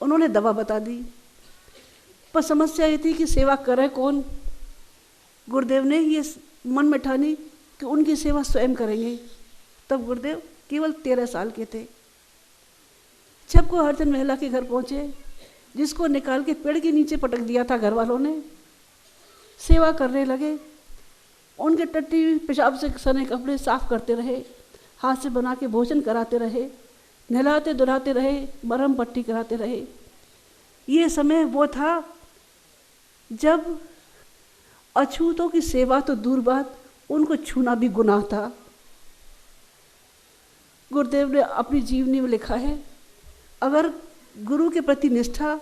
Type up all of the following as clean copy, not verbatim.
उन्होंने दवा बता दी, पर समस्या ये थी कि सेवा करे कौन। गुरुदेव ने ये मन में ठानी कि उनकी सेवा स्वयं करेंगे। तब गुरुदेव केवल 13 साल के थे। जब को हरिजन महिला के घर पहुंचे, जिसको निकाल के पेड़ के नीचे पटक दिया था घर वालों ने, सेवा करने लगे। उनके टट्टी पेशाब से सने कपड़े साफ करते रहे, हाथ से बना के भोजन कराते रहे, नहलाते धुलाते रहे, मरहम पट्टी कराते रहे। ये समय वो था जब अछूतों की सेवा तो दूर बात, उनको छूना भी गुनाह था। गुरुदेव ने अपनी जीवनी में लिखा है, अगर गुरु के प्रति निष्ठा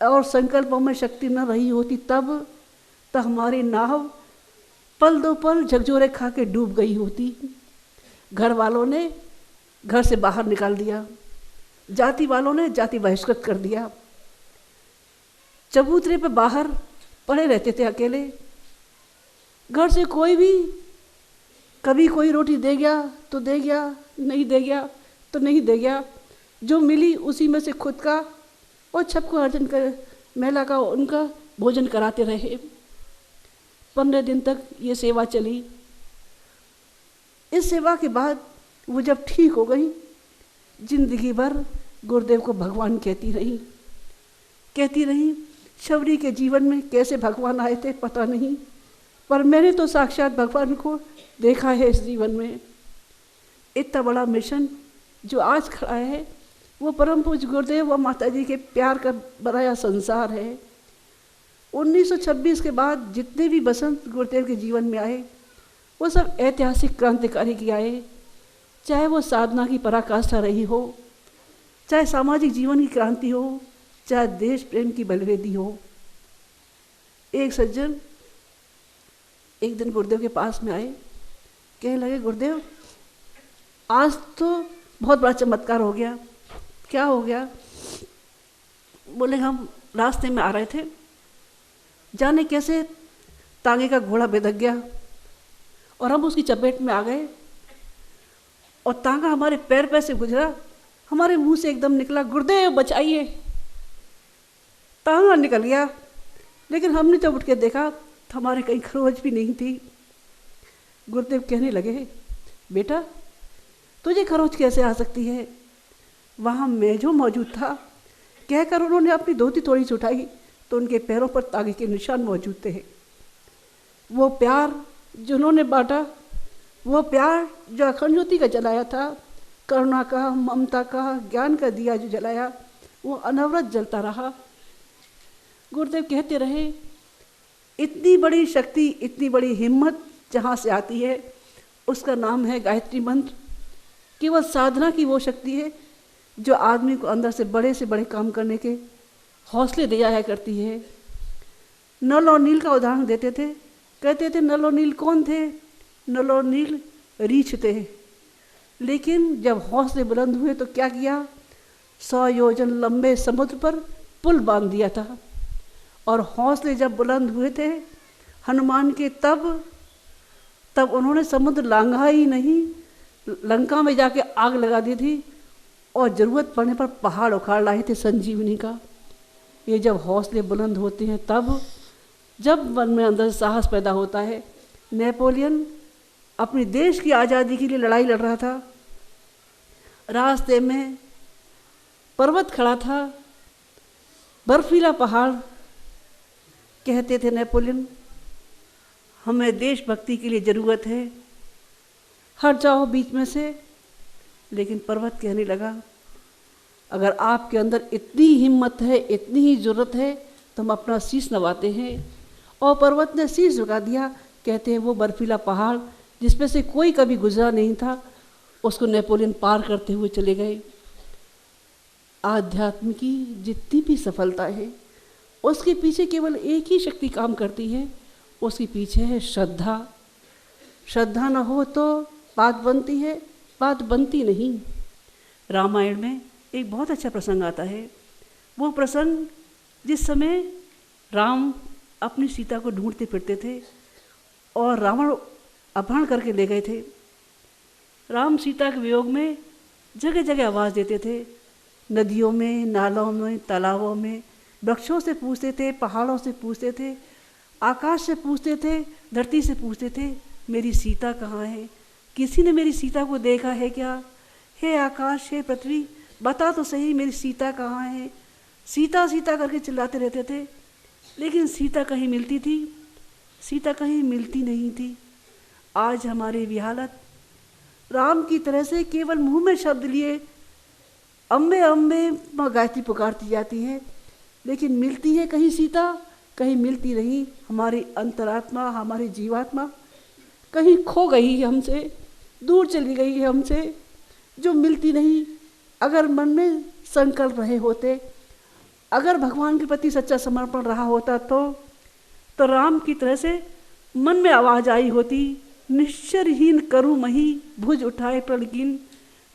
और संकल्पों में शक्ति न रही होती तब तो हमारी नाव पल दो पल झकझोरे खा के डूब गई होती। घर वालों ने घर से बाहर निकाल दिया, जाति वालों ने जाति बहिष्कृत कर दिया, चबूतरे पे बाहर पड़े रहते थे अकेले। घर से कोई भी कभी कोई रोटी दे गया तो दे गया, नहीं दे गया तो नहीं दे गया, जो मिली उसी में से खुद का और सबको अर्जन कर महिला का उनका भोजन कराते रहे। 15 दिन तक ये सेवा चली। इस सेवा के बाद वो जब ठीक हो गई, जिंदगी भर गुरुदेव को भगवान कहती रही। शबरी के जीवन में कैसे भगवान आए थे पता नहीं, पर मैंने तो साक्षात भगवान को देखा है इस जीवन में। इतना बड़ा मिशन जो आज खड़ा है वो परम पूज्य गुरुदेव व माता जी के प्यार का बनाया संसार है। 1926 के बाद जितने भी बसंत गुरुदेव के जीवन में आए वो सब ऐतिहासिक क्रांतिकारी की आए, चाहे वो साधना की पराकाष्ठा रही हो, चाहे सामाजिक जीवन की क्रांति हो, चाहे देश प्रेम की बलवेदी हो। एक सज्जन एक दिन गुरुदेव के पास में आए, कहने लगे, गुरुदेव आज तो बहुत बड़ा चमत्कार हो गया। क्या हो गया? बोले, हम रास्ते में आ रहे थे, जाने कैसे तांगे का घोड़ा बेधक गया और हम उसकी चपेट में आ गए और तांगा हमारे पैर पे से गुजरा, हमारे मुंह से एकदम निकला, गुरुदेव बचाइए। तांगा निकल गया, लेकिन हमने जब उठ के देखा तो हमारे कहीं खरोच भी नहीं थी। गुरुदेव कहने लगे, बेटा तुझे खरोच कैसे आ सकती है? वहाँ मैं जो मौजूद था, कहकर उन्होंने अपनी धोती थोड़ी सी उठाई तो उनके पैरों पर तागे के निशान मौजूद थे। वो प्यार जो उन्होंने बांटा, वो प्यार जो अखंड ज्योति का जलाया था, करुणा का, ममता का, ज्ञान का दिया जो जलाया, वो अनवरत जलता रहा। गुरुदेव कहते रहे, इतनी बड़ी शक्ति, इतनी बड़ी हिम्मत जहाँ से आती है उसका नाम है गायत्री मंत्र। केवल साधना की वो शक्ति है जो आदमी को अंदर से बड़े काम करने के हौसले दे जाया करती है। नल और नील का उदाहरण देते थे, कहते थे नल और नील कौन थे? नल और नील रीछ थे, लेकिन जब हौसले बुलंद हुए तो क्या किया? 100 योजन लंबे समुद्र पर पुल बांध दिया था। और हौसले जब बुलंद हुए थे हनुमान के, तब उन्होंने समुद्र लांघा ही नहीं, लंका में जाके आग लगा दी थी और ज़रूरत पड़ने पर पहाड़ उखाड़ लाए थे संजीवनी का। ये जब हौसले बुलंद होते हैं तब, जब मन में अंदर साहस पैदा होता है। नेपोलियन अपने देश की आज़ादी के लिए लड़ाई लड़ रहा था, रास्ते में पर्वत खड़ा था, बर्फीला पहाड़। कहते थे नेपोलियन, हमें देशभक्ति के लिए ज़रूरत है, हट जाओ बीच में से। लेकिन पर्वत कहने लगा, अगर आपके अंदर इतनी हिम्मत है, इतनी ही ज़रूरत है तो हम अपना शीश नवाते हैं। और पर्वत ने शीश झुका दिया। कहते हैं वो बर्फीला पहाड़ जिसमें से कोई कभी गुजरा नहीं था, उसको नेपोलियन पार करते हुए चले गए। आध्यात्म की जितनी भी सफलता है उसके पीछे केवल एक ही शक्ति काम करती है, उसके पीछे है श्रद्धा। श्रद्धा न हो तो बात बनती है, बात बनती नहीं। रामायण में एक बहुत अच्छा प्रसंग आता है। वो प्रसंग जिस समय राम अपनी सीता को ढूंढते फिरते थे और रावण अपहरण करके ले गए थे। राम सीता के वियोग में जगह जगह आवाज़ देते थे, नदियों में, नालों में, तालाबों में, वृक्षों से पूछते थे, पहाड़ों से पूछते थे, आकाश से पूछते थे, धरती से पूछते थे, मेरी सीता कहाँ है? किसी ने मेरी सीता को देखा है क्या? हे आकाश, हे पृथ्वी, बता तो सही मेरी सीता कहाँ है? सीता सीता करके चिल्लाते रहते थे, लेकिन सीता कहीं मिलती थी? सीता कहीं मिलती नहीं थी। आज हमारी भी हालत राम की तरह से केवल मुंह में शब्द लिए अम्बे अम्बे माँ गायत्री पुकारती जाती है, लेकिन मिलती है कहीं सीता? कहीं मिलती नहीं। हमारी अंतरात्मा, हमारी जीवात्मा कहीं खो गई है हमसे, दूर चली गई है हमसे, जो मिलती नहीं। अगर मन में संकल्प रहे होते, अगर भगवान के प्रति सच्चा समर्पण रहा होता तो राम की तरह से मन में आवाज आई होती, निश्चरहीन करूँ मही, भुज उठाए प्रणकीन।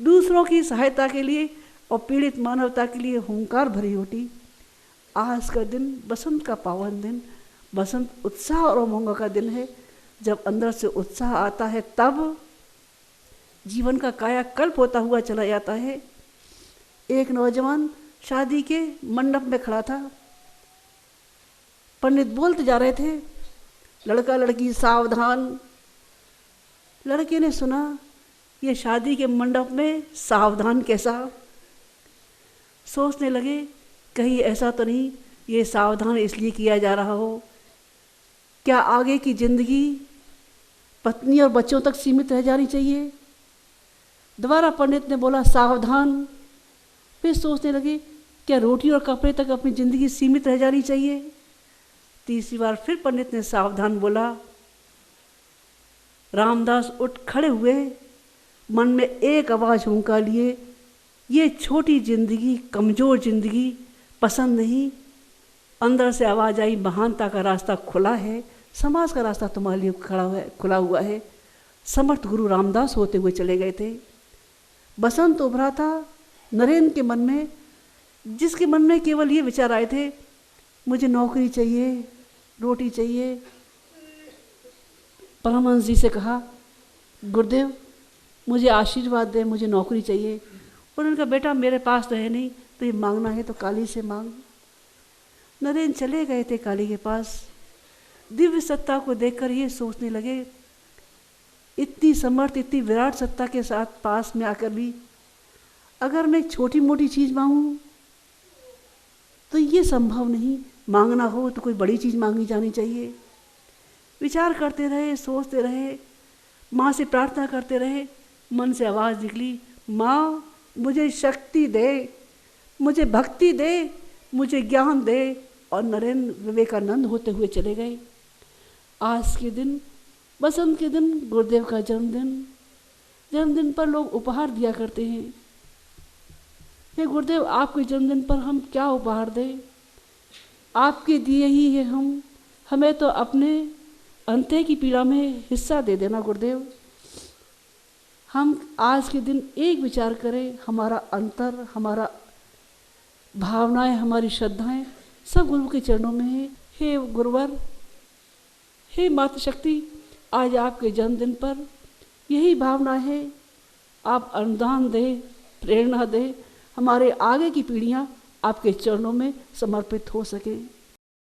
दूसरों की सहायता के लिए और पीड़ित मानवता के लिए हुंकार भरी होती। आज का दिन बसंत का पावन दिन, बसंत उत्साह और उमंग का दिन है। जब अंदर से उत्साह आता है तब जीवन का कायाकल्प होता हुआ चला जाता है। एक नौजवान शादी के मंडप में खड़ा था, पंडित बोलते जा रहे थे, लड़का लड़की सावधान। लड़के ने सुना, ये शादी के मंडप में सावधान कैसा? सोचने लगे कहीं ऐसा तो नहीं ये सावधान इसलिए किया जा रहा हो, क्या आगे की जिंदगी पत्नी और बच्चों तक सीमित रह जानी चाहिए? दोबारा पंडित ने बोला सावधान। फिर सोचने लगे क्या रोटी और कपड़े तक अपनी जिंदगी सीमित रह जानी चाहिए? तीसरी बार फिर पंडित ने सावधान बोला। रामदास उठ खड़े हुए, मन में एक आवाज हुंकार लिए, ये छोटी जिंदगी, कमजोर जिंदगी पसंद नहीं। अंदर से आवाज आई, महानता का रास्ता खुला है, समाज का रास्ता तुम्हारे लिए खुला हुआ है। समर्थ गुरु रामदास होते हुए चले गए थे। बसंत उभरा था नरेंद्र के मन में, जिसके मन में केवल ये विचार आए थे, मुझे नौकरी चाहिए, रोटी चाहिए। परमहंस जी से कहा, गुरुदेव मुझे आशीर्वाद दे, मुझे नौकरी चाहिए। उन्होंने कहा, बेटा मेरे पास तो है नहीं, तो ये मांगना है तो काली से मांग। नरेंद्र चले गए थे काली के पास। दिव्य सत्ता को देखकर ये सोचने लगे, इतनी समर्थ, इतनी विराट सत्ता के साथ पास में आकर भी अगर मैं एक छोटी मोटी चीज़ मांगूं तो ये संभव नहीं। मांगना हो तो कोई बड़ी चीज़ मांगी जानी चाहिए। विचार करते रहे, सोचते रहे, माँ से प्रार्थना करते रहे। मन से आवाज़ निकली, माँ मुझे शक्ति दे, मुझे भक्ति दे, मुझे ज्ञान दे। और नरेंद्र विवेकानंद होते हुए चले गए। आज के दिन, बसंत के दिन, गुरुदेव का जन्मदिन पर लोग उपहार दिया करते हैं। हे गुरुदेव, आपके जन्मदिन पर हम क्या उपहार दें? आपके दिए ही है हम, हमें तो अपने अंत्य की पीड़ा में हिस्सा दे देना गुरुदेव। हम आज के दिन एक विचार करें, हमारा अंतर, हमारा भावनाएं, हमारी श्रद्धाएं सब गुरु के चरणों में है। हे गुरुवर, हे मातृशक्ति, आज आपके जन्मदिन पर यही भावना है, आप अनुदान दे, प्रेरणा दे, हमारे आगे की पीढ़ियां आपके चरणों में समर्पित हो सकें।